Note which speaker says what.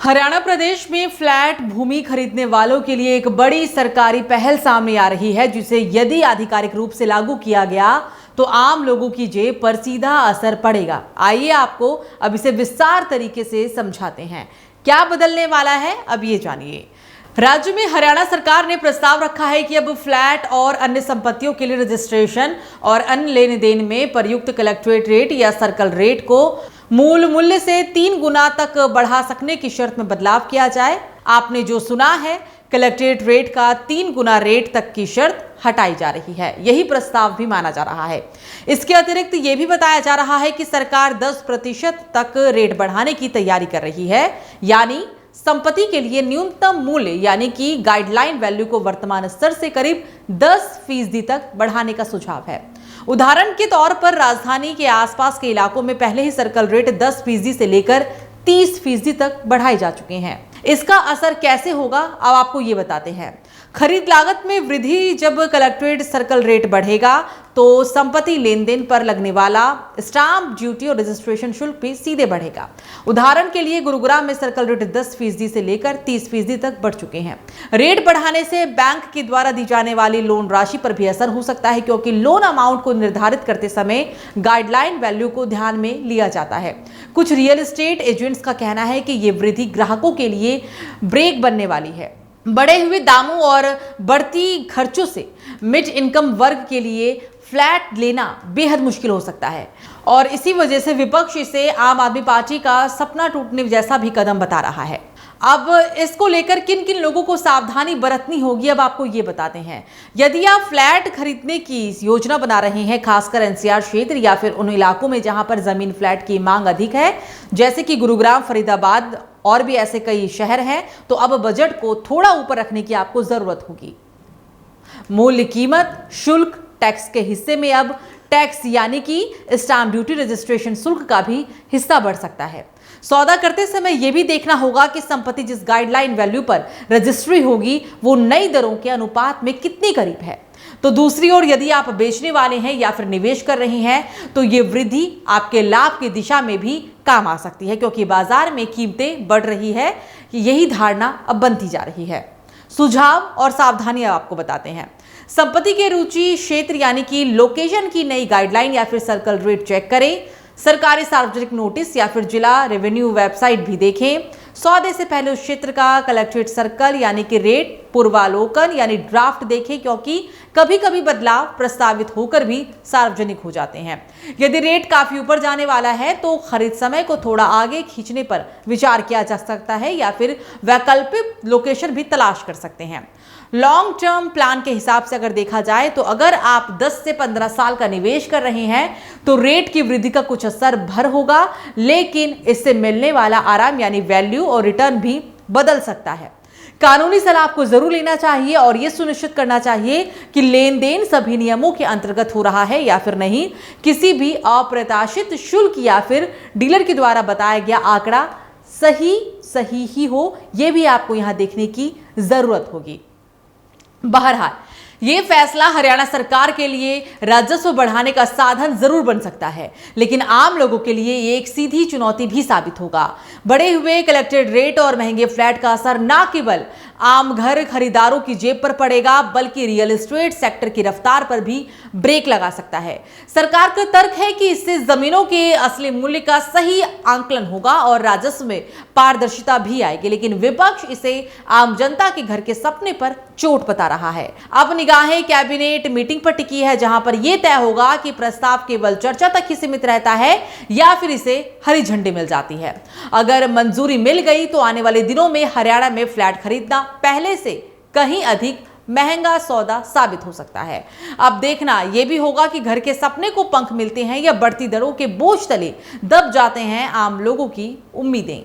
Speaker 1: हरियाणा प्रदेश में फ्लैट भूमि खरीदने वालों के लिए एक बड़ी सरकारी पहल सामने आ रही है, जिसे यदि आधिकारिक रूप से लागू किया गया तो आम लोगों की जेब पर सीधा असर पड़ेगा। आइए आपको अब इसे विस्तार तरीके से समझाते हैं। क्या बदलने वाला है, अब ये जानिए। राज्य में हरियाणा सरकार ने प्रस्ताव रखा है कि अब फ्लैट और अन्य संपत्तियों के लिए रजिस्ट्रेशन और अन्य लेन देन में प्रयुक्त कलेक्ट्रेट रेट या सर्कल रेट को मूल मूल्य से 3 गुना तक बढ़ा सकने की शर्त में बदलाव किया जाए। आपने जो सुना है, कलेक्ट्रेट रेट का 3 गुना रेट तक की शर्त हटाई जा रही है। यही प्रस्ताव भी माना जा रहा है। इसके अतिरिक्त ये भी बताया जा रहा है कि सरकार 10% तक रेट बढ़ाने की तैयारी कर रही है, यानी संपत्ति के लिए न्यूनतम मूल्य यानी कि गाइडलाइन वैल्यू को वर्तमान स्तर से करीब 10% तक बढ़ाने का सुझाव है। उदाहरण के तौर पर राजधानी के आसपास के इलाकों में पहले ही सर्कल रेट 10% से लेकर 30% तक बढ़ाए जा चुके हैं। इसका असर कैसे होगा, अब आपको ये बताते हैं। खरीद लागत में वृद्धि, जब कलेक्ट्रेट सर्कल रेट बढ़ेगा तो संपत्ति लेन देन पर लगने वाला स्टाम्प ड्यूटी और रजिस्ट्रेशन शुल्क भी सीधे बढ़ेगा। उदाहरण के लिए गुरुग्राम में सर्कल रेट 10% से लेकर 30% तक बढ़ चुके हैं। रेट बढ़ाने से बैंक के द्वारा दी जाने वाली लोन राशि पर भी असर हो सकता है, क्योंकि लोन अमाउंट को निर्धारित करते समय गाइडलाइन वैल्यू को ध्यान में लिया जाता है। कुछ रियल एस्टेट एजेंट्स का कहना है कि ये वृद्धि ग्राहकों के लिए ब्रेक बनने वाली है। बढ़े हुए दामों और बढ़ती खर्चों से मिड इनकम वर्ग के लिए फ्लैट लेना बेहद मुश्किल हो सकता है, और इसी वजह से विपक्ष इसे आम आदमी पार्टी का सपना टूटने जैसा भी कदम बता रहा है। अब इसको लेकर किन किन लोगों को सावधानी बरतनी होगी, अब आपको ये बताते हैं। यदि आप फ्लैट खरीदने की योजना बना रहे हैं, खासकर एनसीआर क्षेत्र या फिर उन इलाकों में जहां पर जमीन फ्लैट की मांग अधिक है, जैसे कि गुरुग्राम, फरीदाबाद और भी ऐसे कई शहर हैं, तो अब बजट को थोड़ा ऊपर रखने की आपको जरूरत होगी। मूल्य, कीमत, शुल्क, टैक्स के हिस्से में अब टैक्स यानी कि स्टाम्प ड्यूटी, रजिस्ट्रेशन शुल्क का भी हिस्सा बढ़ सकता है। सौदा करते समय यह भी देखना होगा कि संपत्ति जिस गाइडलाइन वैल्यू पर रजिस्ट्री होगी वो नई दरों के अनुपात में कितनी करीब है। तो दूसरी ओर यदि आप बेचने वाले हैं या फिर निवेश कर रहे हैं तो ये वृद्धि आपके लाभ की दिशा में भी काम आ सकती है, क्योंकि बाजार में कीमतें बढ़ रही है। यही धारणा अब बनती जा रही है। सुझाव और सावधानियां आपको बताते हैं। संपत्ति के रुचि क्षेत्र यानी कि लोकेशन की नई गाइडलाइन या फिर सर्कल रेट चेक करें। सरकारी सार्वजनिक नोटिस या फिर जिला रेवेन्यू वेबसाइट भी देखें। सौदे से पहले उस क्षेत्र का कलेक्ट्रेट सर्कल यानी कि रेट पूर्वालोकन यानी ड्राफ्ट देखें, क्योंकि कभी कभी बदलाव प्रस्तावित होकर भी सार्वजनिक हो जाते हैं। यदि रेट काफी ऊपर जाने वाला है तो खरीद समय को थोड़ा आगे खींचने पर विचार किया जा सकता है, या फिर वैकल्पिक लोकेशन भी तलाश कर सकते हैं। लॉन्ग टर्म प्लान के हिसाब से अगर देखा जाए तो अगर आप 10 से 15 साल का निवेश कर रहे हैं तो रेट की वृद्धि का कुछ असर भर होगा, लेकिन इससे मिलने वाला आराम यानी वैल्यू और रिटर्न भी बदल सकता है। कानूनी सलाह आपको जरूर लेना चाहिए और यह सुनिश्चित करना चाहिए कि लेन देन सभी नियमों के अंतर्गत हो रहा है या फिर नहीं। किसी भी अप्रत्याशित शुल्क या फिर डीलर के द्वारा बताया गया आंकड़ा सही ही हो, यह भी आपको यहां देखने की जरूरत होगी। बहरहाल ये फैसला हरियाणा सरकार के लिए राजस्व बढ़ाने का साधन जरूर बन सकता है, लेकिन आम लोगों के लिए ये एक सीधी चुनौती भी साबित होगा। बढ़े हुए कलेक्टेड रेट और महंगे फ्लैट का असर न केवल आम घर खरीदारों की जेब पर पड़ेगा, बल्कि रियल एस्टेट सेक्टर की रफ्तार पर भी ब्रेक लगा सकता है। सरकार का तर्क है कि इससे जमीनों के असली मूल्य का सही आंकलन होगा और राजस्व में पारदर्शिता भी आएगी, लेकिन विपक्ष इसे आम जनता के घर के सपने पर चोट बता रहा है। अब निगाहें कैबिनेट मीटिंग पर टिकी है, जहां पर यह तय होगा कि प्रस्ताव केवल चर्चा तक ही सीमित रहता है या फिर इसे हरी झंडी मिल जाती है। अगर मंजूरी मिल गई तो आने वाले दिनों में हरियाणा में फ्लैट खरीदना पहले से कहीं अधिक महंगा सौदा साबित हो सकता है। अब देखना यह भी होगा कि घर के सपने को पंख मिलते हैं या बढ़ती दरों के बोझ तले दब जाते हैं आम लोगों की उम्मीदें।